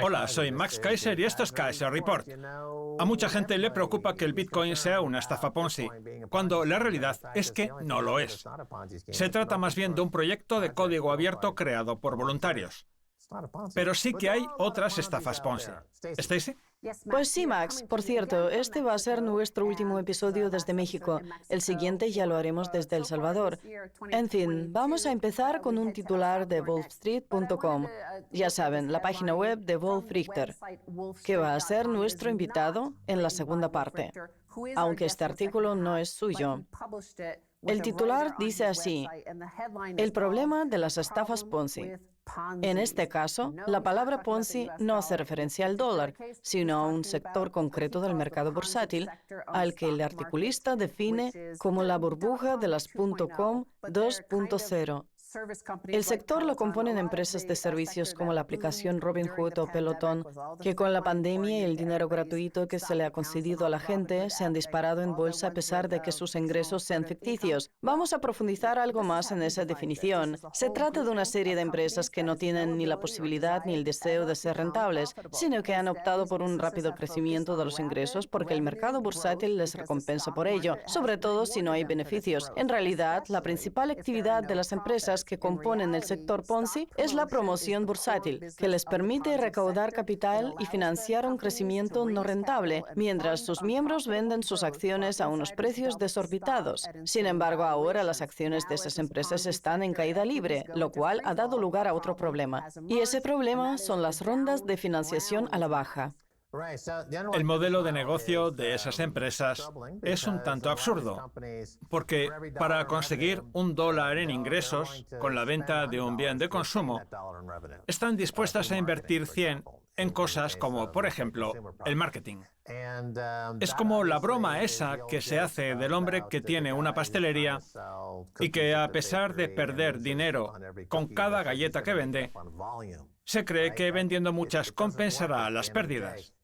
Hola, soy Max Kaiser y esto es Kaiser Report. A mucha gente le preocupa que el Bitcoin sea una estafa Ponzi, cuando la realidad es que no lo es. Se trata más bien de un proyecto de código abierto creado por voluntarios. Pero sí que hay otras estafas Ponzi. ¿Stacy? Pues sí, Max. Por cierto, este va a ser nuestro último episodio desde México. El siguiente ya lo haremos desde El Salvador. En fin, vamos a empezar con un titular de wolfstreet.com. Ya saben, la página web de Wolf Richter, que va a ser nuestro invitado en la segunda parte, aunque este artículo no es suyo. El titular dice así: el problema de las estafas Ponzi. En este caso, la palabra Ponzi no hace referencia al dólar, sino a un sector concreto del mercado bursátil, al que el articulista define como la burbuja de las .com 2.0. El sector lo componen empresas de servicios como la aplicación Robinhood o Peloton, que con la pandemia y el dinero gratuito que se le ha concedido a la gente se han disparado en bolsa a pesar de que sus ingresos sean ficticios. Vamos a profundizar algo más en esa definición. Se trata de una serie de empresas que no tienen ni la posibilidad ni el deseo de ser rentables, sino que han optado por un rápido crecimiento de los ingresos porque el mercado bursátil les recompensa por ello, sobre todo si no hay beneficios. En realidad, la principal actividad de las empresas que componen el sector Ponzi es la promoción bursátil, que les permite recaudar capital y financiar un crecimiento no rentable, mientras sus miembros venden sus acciones a unos precios desorbitados. Sin embargo, ahora las acciones de esas empresas están en caída libre, lo cual ha dado lugar a otro problema. Y ese problema son las rondas de financiación a la baja. El modelo de negocio de esas empresas es un tanto absurdo, porque para conseguir $1 en ingresos con la venta de un bien de consumo, están dispuestas a invertir 100 en cosas como, por ejemplo, el marketing. Es como la broma esa que se hace del hombre que tiene una pastelería y que, a pesar de perder dinero con cada galleta que vende, se cree que vendiendo muchas compensará las pérdidas.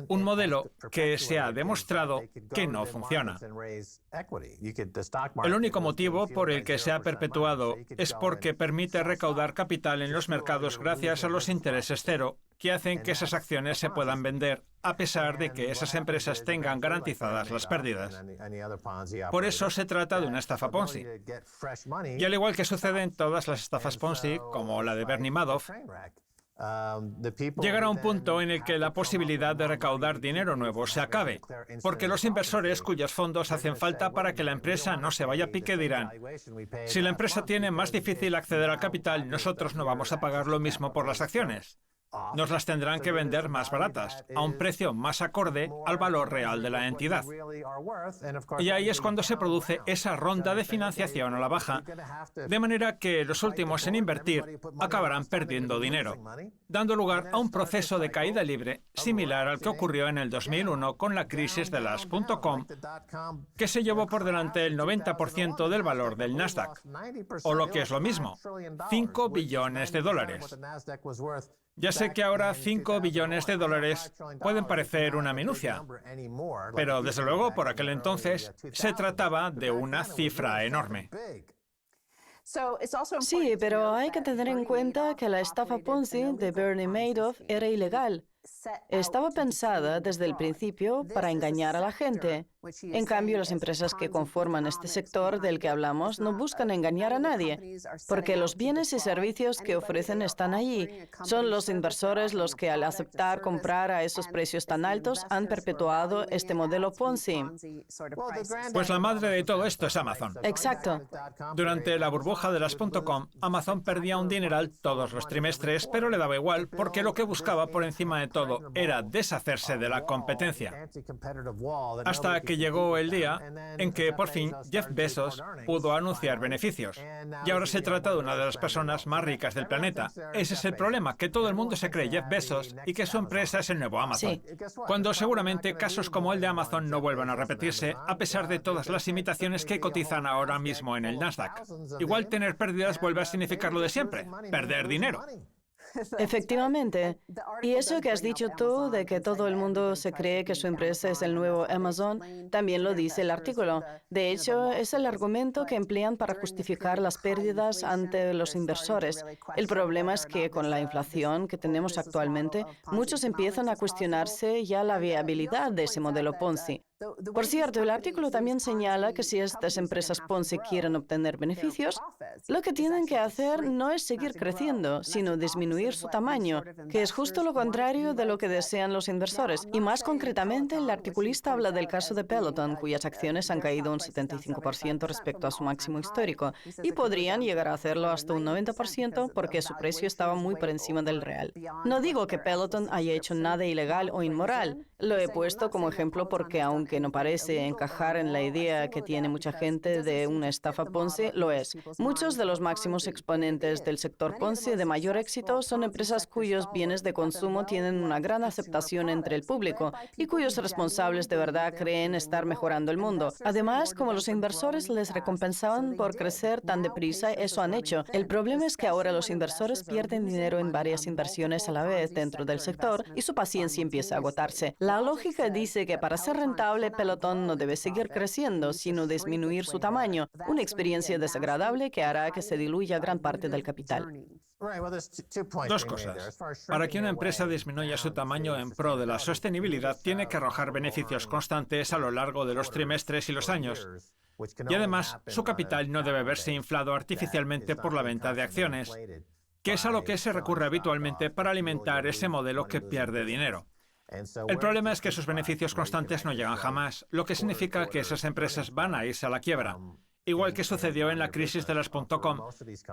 Un modelo que se ha demostrado que no funciona. El único motivo por el que se ha perpetuado es porque permite recaudar capital en los mercados gracias a los intereses cero, que hacen que esas acciones se puedan vender a pesar de que esas empresas tengan garantizadas las pérdidas. Por eso se trata de una estafa Ponzi. Y al igual que sucede en todas las estafas Ponzi, como la de Bernie Madoff, llegará un punto en el que la posibilidad de recaudar dinero nuevo se acabe, porque los inversores cuyos fondos hacen falta para que la empresa no se vaya a pique dirán: si la empresa tiene más difícil acceder al capital, nosotros no vamos a pagar lo mismo por las acciones. Nos las tendrán que vender más baratas, a un precio más acorde al valor real de la entidad. Y ahí es cuando se produce esa ronda de financiación a la baja, de manera que los últimos en invertir acabarán perdiendo dinero, dando lugar a un proceso de caída libre similar al que ocurrió en el 2001 con la crisis de las .com, que se llevó por delante el 90% del valor del Nasdaq, o lo que es lo mismo, $5 billones. Ya sé que ahora $5 billones pueden parecer una minucia, pero desde luego por aquel entonces se trataba de una cifra enorme. Sí, pero hay que tener en cuenta que la estafa Ponzi de Bernie Madoff era ilegal. Estaba pensada desde el principio para engañar a la gente. En cambio, las empresas que conforman este sector del que hablamos no buscan engañar a nadie, porque los bienes y servicios que ofrecen están allí. Son los inversores los que, al aceptar comprar a esos precios tan altos, han perpetuado este modelo Ponzi. Pues la madre de todo esto es Amazon. Exacto. Durante la burbuja de las .com, Amazon perdía un dineral todos los trimestres, pero le daba igual, porque lo que buscaba por encima de todo era deshacerse de la competencia. Hasta que llegó el día en que por fin Jeff Bezos pudo anunciar beneficios. Y ahora se trata de una de las personas más ricas del planeta. Ese es el problema, que todo el mundo se cree Jeff Bezos y que su empresa es el nuevo Amazon. Sí. Cuando seguramente casos como el de Amazon no vuelvan a repetirse, a pesar de todas las imitaciones que cotizan ahora mismo en el Nasdaq. Igual tener pérdidas vuelve a significar lo de siempre, perder dinero. Efectivamente. Y eso que has dicho tú de que todo el mundo se cree que su empresa es el nuevo Amazon, también lo dice el artículo. De hecho, es el argumento que emplean para justificar las pérdidas ante los inversores. El problema es que con la inflación que tenemos actualmente, muchos empiezan a cuestionarse ya la viabilidad de ese modelo Ponzi. Por cierto, el artículo también señala que si estas empresas Ponzi quieren obtener beneficios, lo que tienen que hacer no es seguir creciendo, sino disminuir su tamaño, que es justo lo contrario de lo que desean los inversores. Y más concretamente, el articulista habla del caso de Peloton, cuyas acciones han caído un 75% respecto a su máximo histórico, y podrían llegar a hacerlo hasta un 90% porque su precio estaba muy por encima del real. No digo que Peloton haya hecho nada ilegal o inmoral, lo he puesto como ejemplo porque aunque no parece encajar en la idea que tiene mucha gente de una estafa Ponzi, lo es. Muchos de los máximos exponentes del sector Ponzi de mayor éxito son empresas cuyos bienes de consumo tienen una gran aceptación entre el público y cuyos responsables de verdad creen estar mejorando el mundo. Además, como los inversores les recompensaban por crecer tan deprisa, eso han hecho. El problema es que ahora los inversores pierden dinero en varias inversiones a la vez dentro del sector y su paciencia empieza a agotarse. La lógica dice que para ser rentable, Peloton no debe seguir creciendo, sino disminuir su tamaño, una experiencia desagradable que hará que se diluya gran parte del capital. Dos cosas. Para que una empresa disminuya su tamaño en pro de la sostenibilidad, tiene que arrojar beneficios constantes a lo largo de los trimestres y los años. Y además, su capital no debe verse inflado artificialmente por la venta de acciones, que es a lo que se recurre habitualmente para alimentar ese modelo que pierde dinero. El problema es que sus beneficios constantes no llegan jamás, lo que significa que esas empresas van a irse a la quiebra. Igual que sucedió en la crisis de las .com,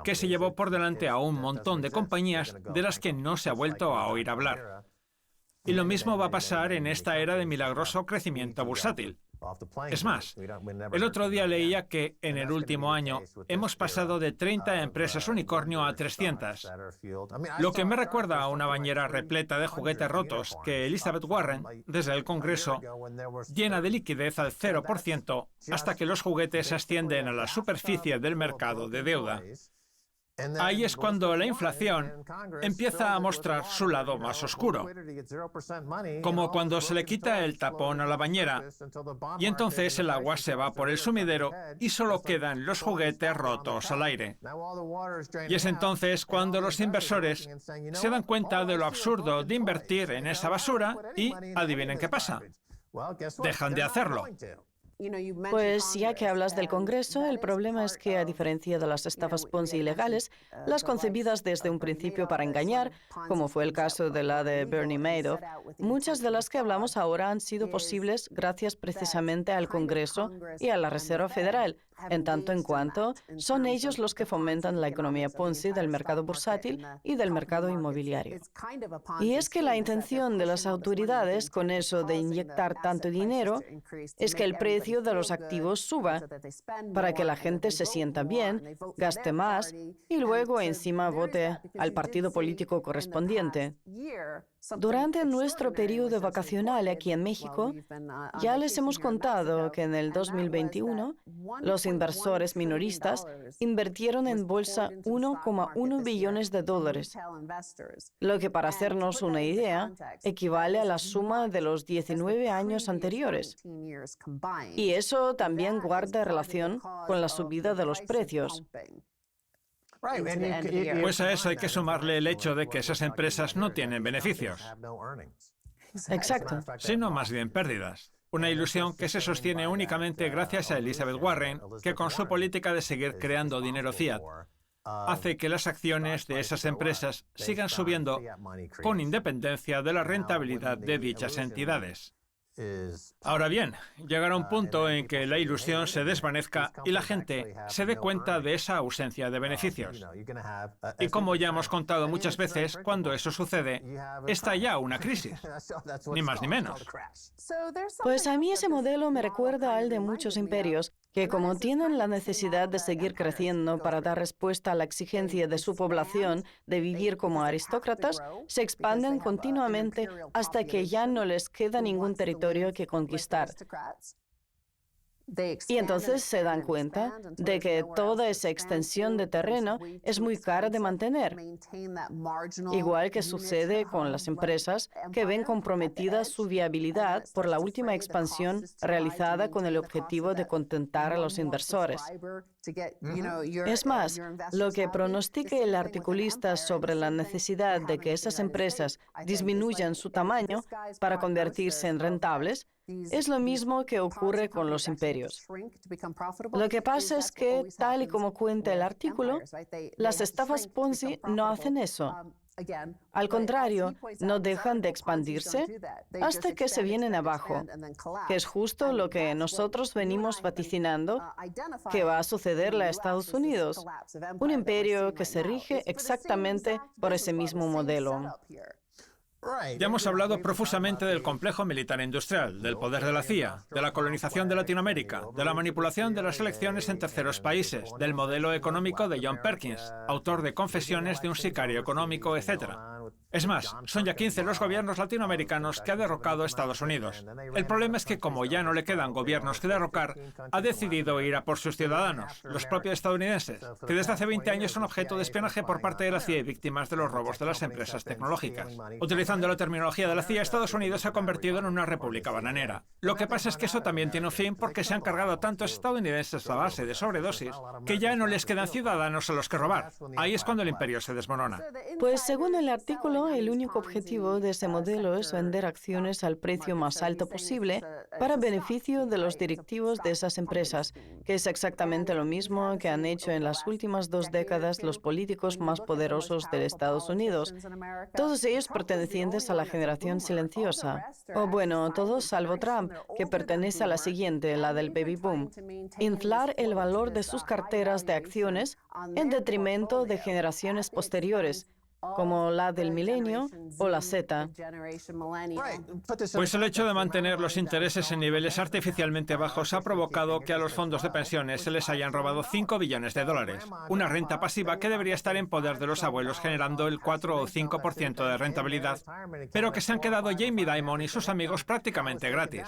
que se llevó por delante a un montón de compañías de las que no se ha vuelto a oír hablar. Y lo mismo va a pasar en esta era de milagroso crecimiento bursátil. Es más, el otro día leía que en el último año hemos pasado de 30 empresas unicornio a 300, lo que me recuerda a una bañera repleta de juguetes rotos que Elizabeth Warren, desde el Congreso, llena de liquidez al 0% hasta que los juguetes ascienden a la superficie del mercado de deuda. Ahí es cuando la inflación empieza a mostrar su lado más oscuro, como cuando se le quita el tapón a la bañera y entonces el agua se va por el sumidero y solo quedan los juguetes rotos al aire. Y es entonces cuando los inversores se dan cuenta de lo absurdo de invertir en esa basura y adivinen qué pasa. Dejan de hacerlo. Pues ya que hablas del Congreso, el problema es que, a diferencia de las estafas Ponzi ilegales, las concebidas desde un principio para engañar, como fue el caso de la de Bernie Madoff, muchas de las que hablamos ahora han sido posibles gracias precisamente al Congreso y a la Reserva Federal, en tanto en cuanto son ellos los que fomentan la economía Ponzi del mercado bursátil y del mercado inmobiliario. Y es que la intención de las autoridades con eso de inyectar tanto dinero es que el precio de los activos suba para que la gente se sienta bien, gaste más y luego encima vote al partido político correspondiente. Durante nuestro periodo vacacional aquí en México, ya les hemos contado que en el 2021 los inversores minoristas invirtieron en bolsa 1,1 billones de dólares, lo que, para hacernos una idea, equivale a la suma de los 19 años anteriores. Y eso también guarda relación con la subida de los precios. Pues a eso hay que sumarle el hecho de que esas empresas no tienen beneficios. Exacto. Sino más bien pérdidas. Una ilusión que se sostiene únicamente gracias a Elizabeth Warren, que con su política de seguir creando dinero fiat, hace que las acciones de esas empresas sigan subiendo con independencia de la rentabilidad de dichas entidades. Ahora bien, llegará un punto en que la ilusión se desvanezca y la gente se dé cuenta de esa ausencia de beneficios. Y como ya hemos contado muchas veces, cuando eso sucede, está ya una crisis, ni más ni menos. Pues a mí ese modelo me recuerda al de muchos imperios, que como tienen la necesidad de seguir creciendo para dar respuesta a la exigencia de su población de vivir como aristócratas, se expanden continuamente hasta que ya no les queda ningún territorio que conquistar. Y entonces se dan cuenta de que toda esa extensión de terreno es muy cara de mantener, igual que sucede con las empresas que ven comprometida su viabilidad por la última expansión realizada con el objetivo de contentar a los inversores. Es más, lo que pronostica el articulista sobre la necesidad de que esas empresas disminuyan su tamaño para convertirse en rentables es lo mismo que ocurre con los imperios. Lo que pasa es que, tal y como cuenta el artículo, las estafas Ponzi no hacen eso. Al contrario, no dejan de expandirse hasta que se vienen abajo, que es justo lo que nosotros venimos vaticinando que va a sucederle a Estados Unidos, un imperio que se rige exactamente por ese mismo modelo. Ya hemos hablado profusamente del complejo militar industrial, del poder de la CIA, de la colonización de Latinoamérica, de la manipulación de las elecciones en terceros países, del modelo económico de John Perkins, autor de Confesiones de un sicario económico, etc. Es más, son ya 15 los gobiernos latinoamericanos que ha derrocado Estados Unidos. El problema es que, como ya no le quedan gobiernos que derrocar, ha decidido ir a por sus ciudadanos, los propios estadounidenses, que desde hace 20 años son objeto de espionaje por parte de la CIA y víctimas de los robos de las empresas tecnológicas. Utilizando la terminología de la CIA, Estados Unidos se ha convertido en una república bananera. Lo que pasa es que eso también tiene un fin porque se han cargado tantos estadounidenses a base de sobredosis que ya no les quedan ciudadanos a los que robar. Ahí es cuando el imperio se desmorona. Pues según el artículo, el único objetivo de ese modelo es vender acciones al precio más alto posible para beneficio de los directivos de esas empresas, que es exactamente lo mismo que han hecho en las últimas 2 décadas los políticos más poderosos de Estados Unidos, todos ellos pertenecientes a la generación silenciosa. O bueno, todos salvo Trump, que pertenece a la siguiente, la del baby boom. Inflar el valor de sus carteras de acciones en detrimento de generaciones posteriores, como la del milenio o la Z. Pues el hecho de mantener los intereses en niveles artificialmente bajos ha provocado que a los fondos de pensiones se les hayan robado 5 billones de dólares, una renta pasiva que debería estar en poder de los abuelos generando el 4 o 5% de rentabilidad, pero que se han quedado Jamie Dimon y sus amigos prácticamente gratis.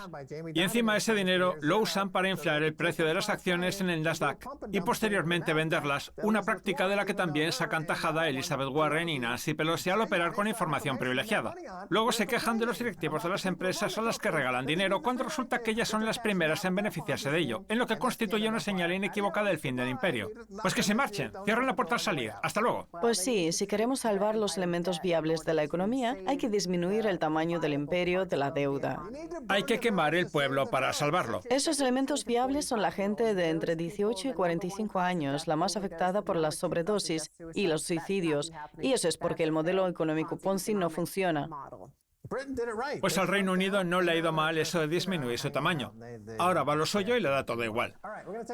Y encima ese dinero lo usan para inflar el precio de las acciones en el Nasdaq y posteriormente venderlas, una práctica de la que también sacan tajada Elizabeth Warren y Nancy Pelosi al operar con información privilegiada. Luego se quejan de los directivos de las empresas a las que regalan dinero cuando resulta que ellas son las primeras en beneficiarse de ello, en lo que constituye una señal inequívoca del fin del imperio. Pues que se marchen, cierren la puerta al salir. Hasta luego. Pues sí, si queremos salvar los elementos viables de la economía, hay que disminuir el tamaño del imperio de la deuda. Hay que quemar el pueblo para salvarlo. Esos elementos viables son la gente de entre 18 y 45 años, la más afectada por las sobredosis y los suicidios, y eso es porque el modelo económico Ponzi no funciona. Pues al Reino Unido no le ha ido mal eso de disminuir su tamaño. Ahora va lo suyo y le da todo igual.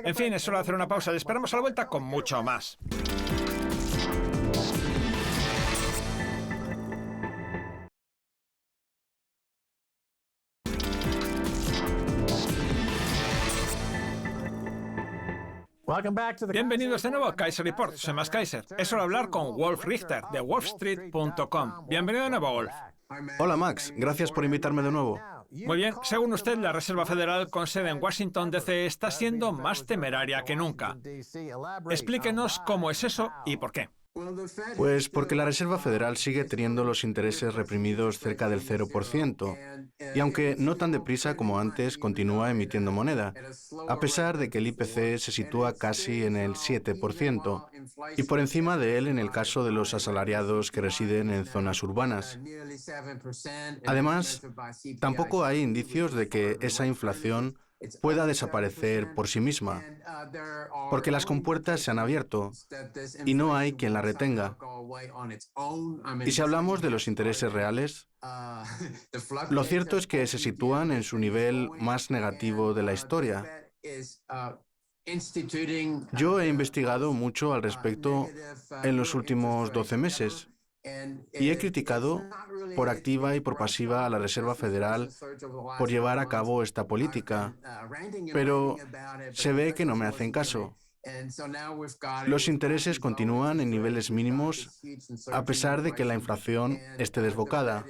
En fin, es hora de hacer una pausa y esperamos a la vuelta con mucho más. Bienvenidos de nuevo a Kaiser Report. Soy Max Kaiser. Es hora de hablar con Wolf Richter de wolfstreet.com. Bienvenido de nuevo, Wolf. Hola Max, gracias por invitarme de nuevo. Muy bien, según usted, la Reserva Federal con sede en Washington, D.C. está siendo más temeraria que nunca. Explíquenos cómo es eso y por qué. Pues porque la Reserva Federal sigue teniendo los intereses reprimidos cerca del 0%, y aunque no tan deprisa como antes, continúa emitiendo moneda, a pesar de que el IPC se sitúa casi en el 7%, y por encima de él en el caso de los asalariados que residen en zonas urbanas. Además, tampoco hay indicios de que esa inflación pueda desaparecer por sí misma, porque las compuertas se han abierto y no hay quien la retenga. Y si hablamos de los intereses reales, lo cierto es que se sitúan en su nivel más negativo de la historia. Yo he investigado mucho al respecto en los últimos 12 meses y he criticado por activa y por pasiva a la Reserva Federal por llevar a cabo esta política, pero se ve que no me hacen caso. Los intereses continúan en niveles mínimos a pesar de que la inflación esté desbocada.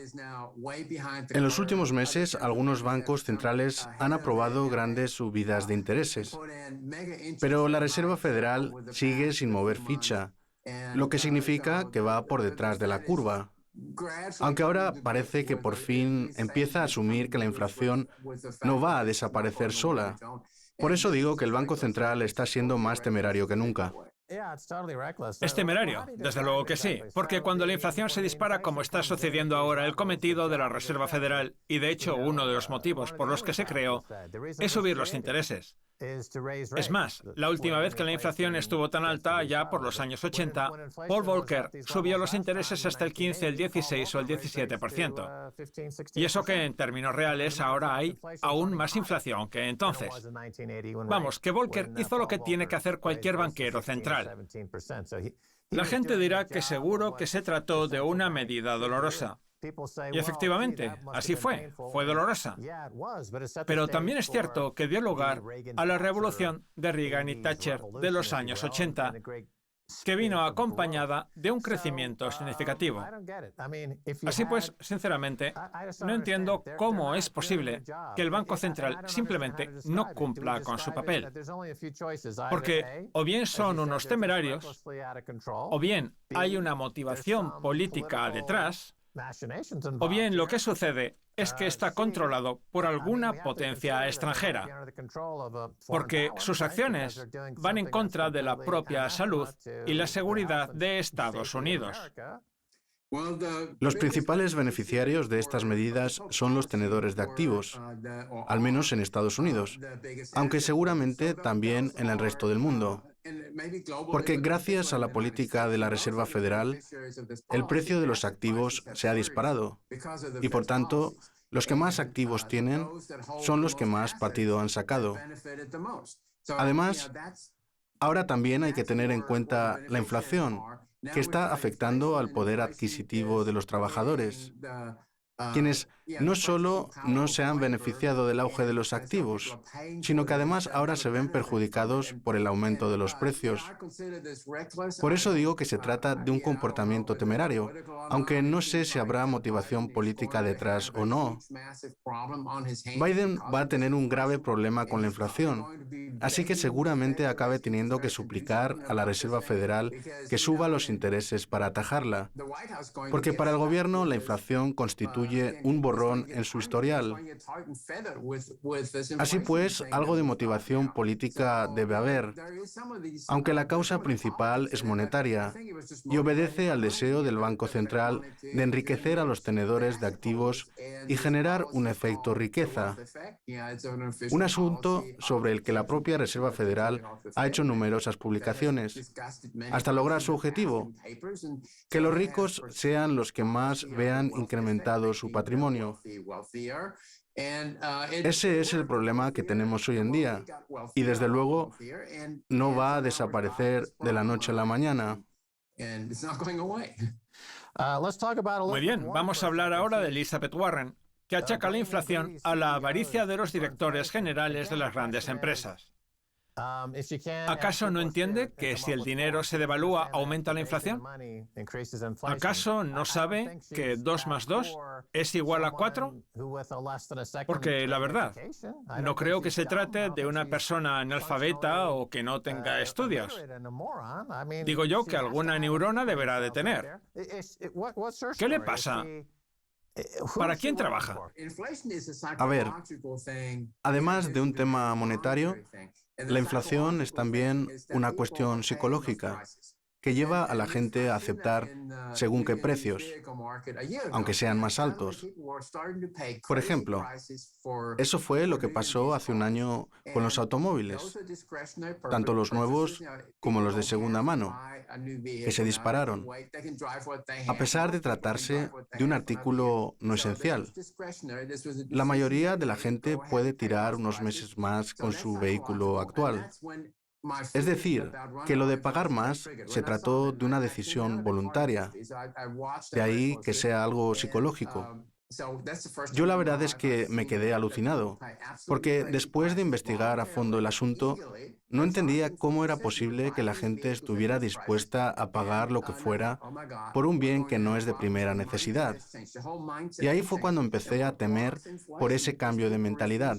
En los últimos meses, algunos bancos centrales han aprobado grandes subidas de intereses, pero la Reserva Federal sigue sin mover ficha, lo que significa que va por detrás de la curva. Aunque ahora parece que por fin empieza a asumir que la inflación no va a desaparecer sola. Por eso digo que el Banco Central está siendo más temerario que nunca. Es temerario, desde luego que sí, porque cuando la inflación se dispara como está sucediendo ahora, el cometido de la Reserva Federal, y de hecho uno de los motivos por los que se creó, es subir los intereses. Es más, la última vez que la inflación estuvo tan alta, ya por los años 80, Paul Volcker subió los intereses hasta el 15, el 16 o el 17%. Y eso que en términos reales ahora hay aún más inflación que entonces. Vamos, que Volcker hizo lo que tiene que hacer cualquier banquero central. La gente dirá que seguro que se trató de una medida dolorosa. Y efectivamente, así fue dolorosa. Pero también es cierto que dio lugar a la revolución de Reagan y Thatcher de los años 80, que vino acompañada de un crecimiento significativo. Así pues, sinceramente, no entiendo cómo es posible que el Banco Central simplemente no cumpla con su papel. Porque o bien son unos temerarios, o bien hay una motivación política detrás, o bien lo que sucede es que está controlado por alguna potencia extranjera, porque sus acciones van en contra de la propia salud y la seguridad de Estados Unidos. Los principales beneficiarios de estas medidas son los tenedores de activos, al menos en Estados Unidos, aunque seguramente también en el resto del mundo. Porque gracias a la política de la Reserva Federal, el precio de los activos se ha disparado y, por tanto, los que más activos tienen son los que más partido han sacado. Además, ahora también hay que tener en cuenta la inflación, que está afectando al poder adquisitivo de los trabajadores, quienes no solo no se han beneficiado del auge de los activos, sino que además ahora se ven perjudicados por el aumento de los precios. Por eso digo que se trata de un comportamiento temerario, aunque no sé si habrá motivación política detrás o no. Biden va a tener un grave problema con la inflación, así que seguramente acabe teniendo que suplicar a la Reserva Federal que suba los intereses para atajarla, porque para el gobierno la inflación constituye un borrón en su historial. Así pues, algo de motivación política debe haber, aunque la causa principal es monetaria y obedece al deseo del Banco Central de enriquecer a los tenedores de activos y generar un efecto riqueza, un asunto sobre el que la propia Reserva Federal ha hecho numerosas publicaciones, hasta lograr su objetivo, que los ricos sean los que más vean incrementado su patrimonio. Ese es el problema que tenemos hoy en día y desde luego no va a desaparecer de la noche a la mañana. Muy bien, vamos a hablar ahora de Elizabeth Warren, que achaca la inflación a la avaricia de los directores generales de las grandes empresas. ¿Acaso no entiende que si el dinero se devalúa, aumenta la inflación? ¿Acaso no sabe que 2 más 2 es igual a 4? Porque la verdad, no creo que se trate de una persona analfabeta o que no tenga estudios. Digo yo que alguna neurona deberá de tener. ¿Qué le pasa? ¿Para quién trabaja? A ver, además de un tema monetario, la inflación es también una cuestión psicológica que lleva a la gente a aceptar según qué precios, aunque sean más altos. Por ejemplo, eso fue lo que pasó hace un año con los automóviles, tanto los nuevos como los de segunda mano, que se dispararon, a pesar de tratarse de un artículo no esencial. La mayoría de la gente puede tirar unos meses más con su vehículo actual. Es decir, que lo de pagar más se trató de una decisión voluntaria, de ahí que sea algo psicológico. Yo la verdad es que me quedé alucinado, porque después de investigar a fondo el asunto, no entendía cómo era posible que la gente estuviera dispuesta a pagar lo que fuera por un bien que no es de primera necesidad. Y ahí fue cuando empecé a temer por ese cambio de mentalidad.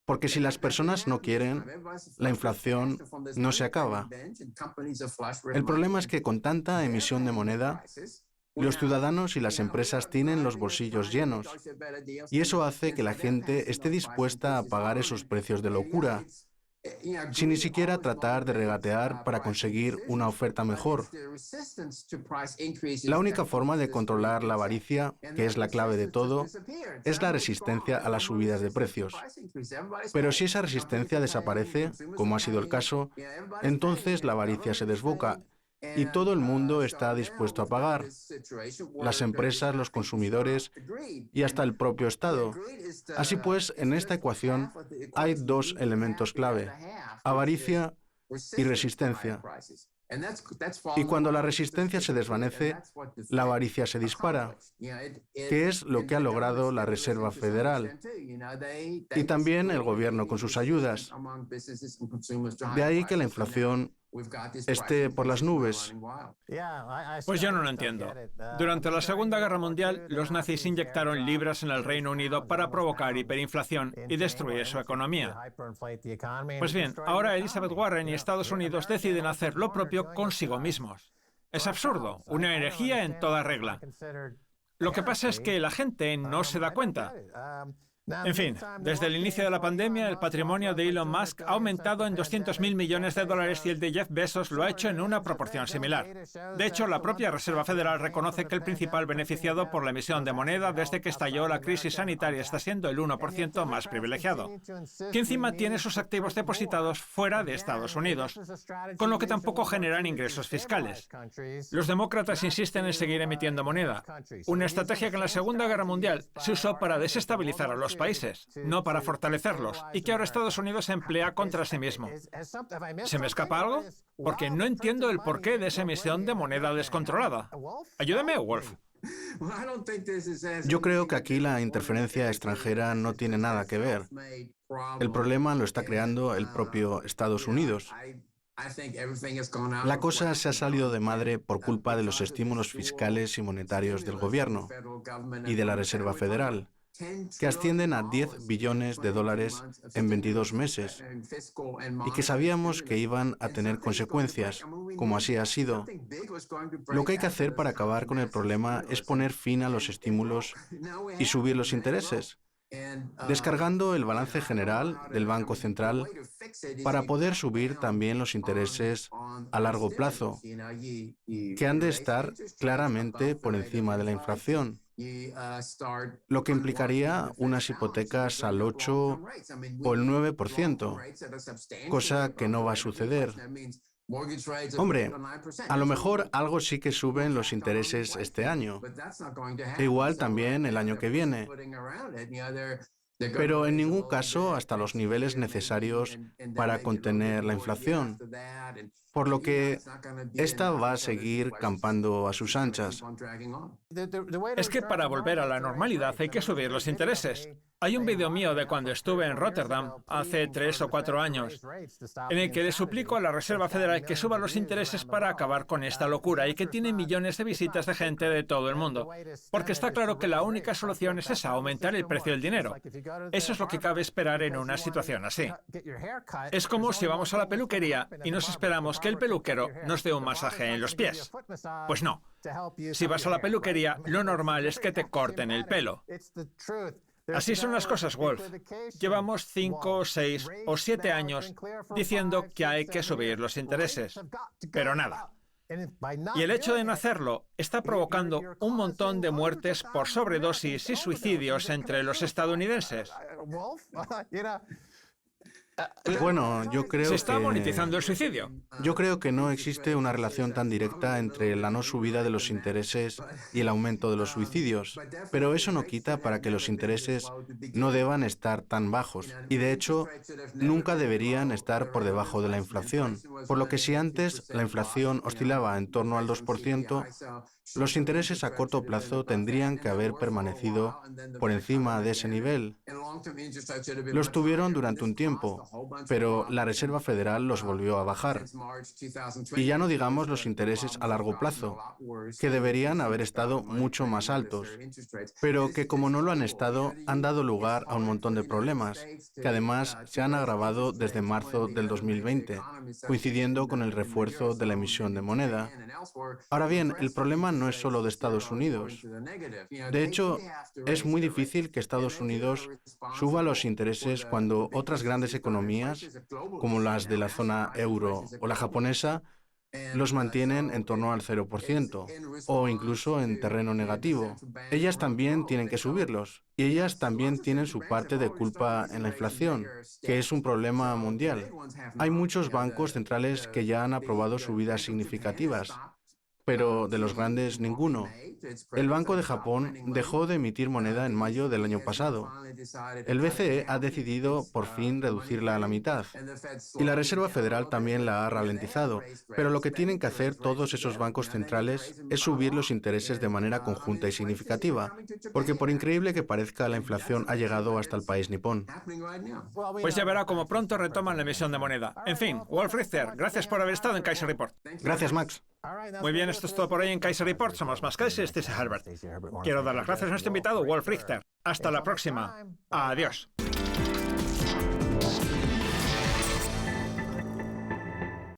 Porque si las personas no quieren, la inflación no se acaba. El problema es que con tanta emisión de moneda, los ciudadanos y las empresas tienen los bolsillos llenos, y eso hace que la gente esté dispuesta a pagar esos precios de locura, sin ni siquiera tratar de regatear para conseguir una oferta mejor. La única forma de controlar la avaricia, que es la clave de todo, es la resistencia a las subidas de precios. Pero si esa resistencia desaparece, como ha sido el caso, entonces la avaricia se desboca y todo el mundo está dispuesto a pagar. Las empresas, los consumidores y hasta el propio Estado. Así pues, en esta ecuación hay dos elementos clave: avaricia y resistencia. Y cuando la resistencia se desvanece, la avaricia se dispara, que es lo que ha logrado la Reserva Federal y también el gobierno con sus ayudas. De ahí que la inflación esté por las nubes. Pues yo no lo entiendo. Durante la Segunda Guerra Mundial, los nazis inyectaron libras en el Reino Unido para provocar hiperinflación y destruir su economía. Pues bien, ahora Elizabeth Warren y Estados Unidos deciden hacer lo propio consigo mismos. Es absurdo, una herejía en toda regla. Lo que pasa es que la gente no se da cuenta. En fin, desde el inicio de la pandemia, el patrimonio de Elon Musk ha aumentado en 200.000 millones de dólares y el de Jeff Bezos lo ha hecho en una proporción similar. De hecho, la propia Reserva Federal reconoce que el principal beneficiado por la emisión de moneda desde que estalló la crisis sanitaria está siendo el 1% más privilegiado, que encima tiene sus activos depositados fuera de Estados Unidos, con lo que tampoco generan ingresos fiscales. Los demócratas insisten en seguir emitiendo moneda, una estrategia que en la Segunda Guerra Mundial se usó para desestabilizar a los países, no para fortalecerlos, y que ahora Estados Unidos emplea contra sí mismo. ¿Se me escapa algo? Porque no entiendo el porqué de esa emisión de moneda descontrolada. Ayúdame, Wolf. Yo creo que aquí la interferencia extranjera no tiene nada que ver. El problema lo está creando el propio Estados Unidos. La cosa se ha salido de madre por culpa de los estímulos fiscales y monetarios del gobierno y de la Reserva Federal, que ascienden a 10 billones de dólares en 22 meses y que sabíamos que iban a tener consecuencias, como así ha sido. Lo que hay que hacer para acabar con el problema es poner fin a los estímulos y subir los intereses, descargando el balance general del Banco Central para poder subir también los intereses a largo plazo, que han de estar claramente por encima de la inflación, lo que implicaría unas hipotecas al 8 o el 9%, cosa que no va a suceder. Hombre, a lo mejor algo sí que suben los intereses este año, e igual también el año que viene, pero en ningún caso hasta los niveles necesarios para contener la inflación, por lo que esta va a seguir campando a sus anchas. Es que para volver a la normalidad hay que subir los intereses. Hay un vídeo mío de cuando estuve en Rotterdam hace 3 o 4 años, en el que le suplico a la Reserva Federal que suba los intereses para acabar con esta locura y que tiene millones de visitas de gente de todo el mundo. Porque está claro que la única solución es esa, aumentar el precio del dinero. Eso es lo que cabe esperar en una situación así. Es como si vamos a la peluquería y nos esperamos que el peluquero nos dé un masaje en los pies. Pues no. Si vas a la peluquería, lo normal es que te corten el pelo. Así son las cosas, Wolf. Llevamos 5, 6 o 7 años diciendo que hay que subir los intereses, pero nada. Y el hecho de no hacerlo está provocando un montón de muertes por sobredosis y suicidios entre los estadounidenses. Bueno, yo creo Se está que... monetizando el suicidio. Yo creo que no existe una relación tan directa entre la no subida de los intereses y el aumento de los suicidios, pero eso no quita para que los intereses no deban estar tan bajos y, de hecho, nunca deberían estar por debajo de la inflación, por lo que si antes la inflación oscilaba en torno al 2%, los intereses a corto plazo tendrían que haber permanecido por encima de ese nivel. Lo estuvieron durante un tiempo, pero la Reserva Federal los volvió a bajar. Y ya no digamos los intereses a largo plazo, que deberían haber estado mucho más altos, pero que como no lo han estado, han dado lugar a un montón de problemas, que además se han agravado desde marzo del 2020, coincidiendo con el refuerzo de la emisión de moneda. Ahora bien, el problema no es solo de Estados Unidos. De hecho, es muy difícil que Estados Unidos suba los intereses cuando otras grandes economías, como las de la zona euro o la japonesa, los mantienen en torno al 0% o incluso en terreno negativo. Ellas también tienen que subirlos y ellas también tienen su parte de culpa en la inflación, que es un problema mundial. Hay muchos bancos centrales que ya han aprobado subidas significativas, pero de los grandes ninguno. El Banco de Japón dejó de emitir moneda en mayo del año pasado. El BCE ha decidido por fin reducirla a la mitad. Y la Reserva Federal también la ha ralentizado. Pero lo que tienen que hacer todos esos bancos centrales es subir los intereses de manera conjunta y significativa. Porque por increíble que parezca, la inflación ha llegado hasta el país nipón. Pues ya verá cómo pronto retoman la emisión de moneda. En fin, Wolf Richter, gracias por haber estado en Kaiser Report. Gracias, Max. Muy bien, esto es todo por hoy en Kaiser Report. Somos más Kaiser, este es Herbert. Quiero dar las gracias a nuestro invitado, Wolf Richter. Hasta la próxima. Adiós.